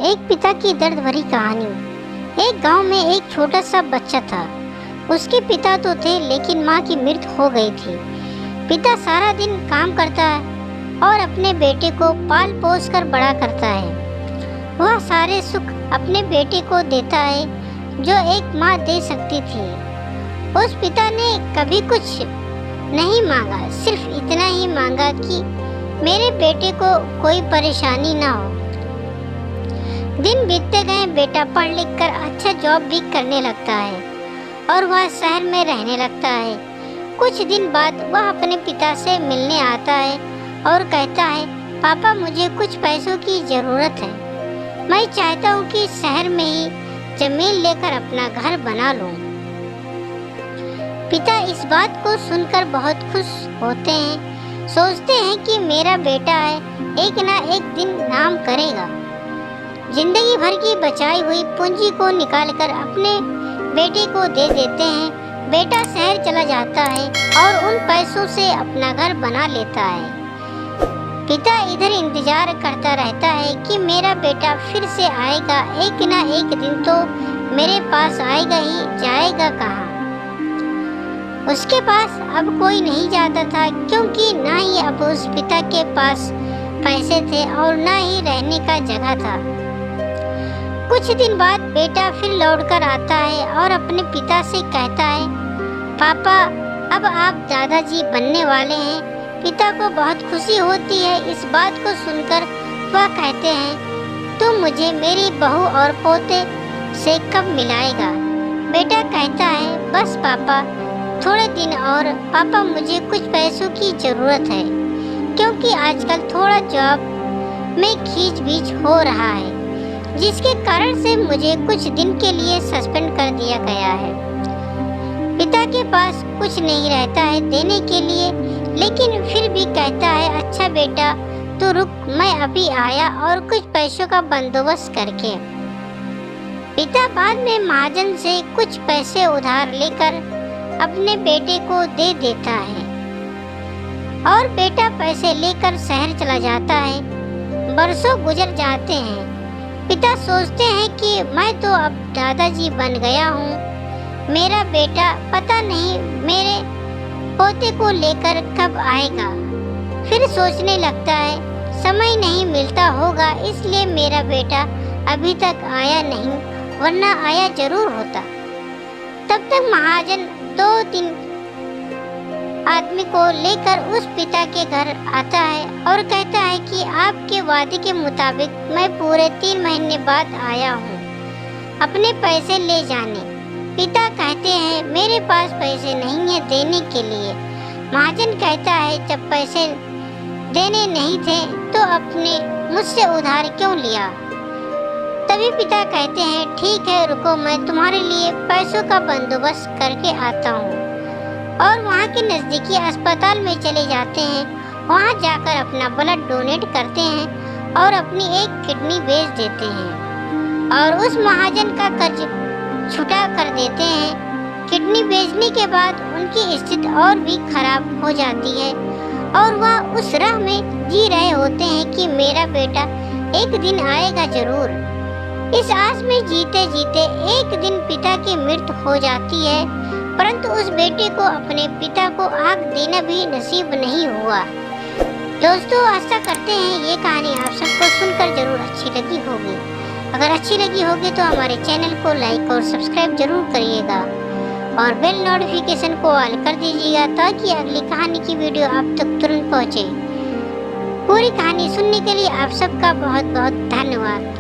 एक पिता की दर्द भरी कहानी। एक गांव में एक छोटा सा बच्चा था। उसके पिता तो थे लेकिन माँ की मृत्यु हो गई थी। पिता सारा दिन काम करता है और अपने बेटे को पाल पोस कर बड़ा करता है। वह सारे सुख अपने बेटे को देता है जो एक माँ दे सकती थी। उस पिता ने कभी कुछ नहीं मांगा, सिर्फ इतना ही मांगा कि मेरे बेटे को कोई परेशानी ना हो। दिन बीतते गए, बेटा पढ़ लिख कर अच्छा जॉब भी करने लगता है और वह शहर में रहने लगता है। कुछ दिन बाद वह अपने पिता से मिलने आता है और कहता है, पापा मुझे कुछ पैसों की ज़रूरत है। मैं चाहता हूँ कि शहर में ही जमीन लेकर अपना घर बना लूँ। पिता इस बात को सुनकर बहुत खुश होते हैं। सोचते हैं कि मेरा बेटा है, एक ना एक दिन नाम करेगा। जिंदगी भर की बचाई हुई पूंजी को निकालकर अपने बेटे को दे देते हैं। बेटा शहर चला जाता है और उन पैसों से अपना घर बना लेता है। पिता इधर इंतजार करता रहता है कि मेरा बेटा फिर से आएगा, एक ना एक दिन तो मेरे पास आएगा ही, जाएगा कहाँ। उसके पास अब कोई नहीं जाता था क्योंकि ना ही अब उस पिता के पास पैसे थे और ना ही रहने का जगह था। कुछ दिन बाद बेटा फिर लौटकर आता है और अपने पिता से कहता है, पापा अब आप दादाजी बनने वाले हैं। पिता को बहुत खुशी होती है इस बात को सुनकर। वह कहते हैं, तुम मुझे मेरी बहू और पोते से कब मिलाएगा। बेटा कहता है, बस पापा थोड़े दिन और। पापा मुझे कुछ पैसों की ज़रूरत है क्योंकि आजकल थोड़ा जॉब में खींच-बीच हो रहा है, जिसके कारण से मुझे कुछ दिन के लिए सस्पेंड कर दिया गया है। पिता के पास कुछ नहीं रहता है देने के लिए, लेकिन फिर भी कहता है, अच्छा बेटा तू रुक, मैं अभी आया और कुछ पैसों का बंदोबस्त करके। पिता बाद में महाजन से कुछ पैसे उधार लेकर अपने बेटे को दे देता है और बेटा पैसे लेकर शहर चला जाता है। बरसों गुजर जाते हैं। पिता सोचते हैं कि मैं तो अब दादाजी बन गया हूँ। मेरा बेटा पता नहीं मेरे पोते को लेकर कब आएगा। फिर सोचने लगता है, समय नहीं मिलता होगा इसलिए मेरा बेटा अभी तक आया नहीं, वरना आया जरूर होता। तब तक महाजन 2-3 आदमी को लेकर उस पिता के घर आता है और कहता है कि आपके वादे के मुताबिक मैं पूरे 3 महीने बाद आया हूँ अपने पैसे ले जाने। पिता कहते हैं, मेरे पास पैसे नहीं है देने के लिए। महाजन कहता है, जब पैसे देने नहीं थे तो आपने मुझसे उधार क्यों लिया। तभी पिता कहते हैं, ठीक है रुको, मैं तुम्हारे लिए पैसों का बंदोबस्त करके आता हूँ। और वहाँ के नज़दीकी अस्पताल में चले जाते हैं। वहाँ जाकर अपना ब्लड डोनेट करते हैं और अपनी एक किडनी बेच देते हैं और उस महाजन का कर्ज छुटा कर देते हैं। किडनी बेचने के बाद उनकी स्थिति और भी खराब हो जाती है और वह उस राह में जी रहे होते हैं कि मेरा बेटा एक दिन आएगा जरूर। इस आस में जीते जीते एक दिन पिता की मृत्यु हो जाती है, परंतु उस बेटे को अपने पिता को आग देना भी नसीब नहीं हुआ। दोस्तों, आशा करते हैं ये कहानी आप सबको सुनकर जरूर अच्छी लगी होगी। अगर अच्छी लगी होगी तो हमारे चैनल को लाइक और सब्सक्राइब जरूर करिएगा और बेल नोटिफिकेशन को ऑल कर दीजिएगा ताकि अगली कहानी की वीडियो आप तक तुरंत पहुँचे। पूरी कहानी सुनने के लिए आप सबका बहुत बहुत धन्यवाद।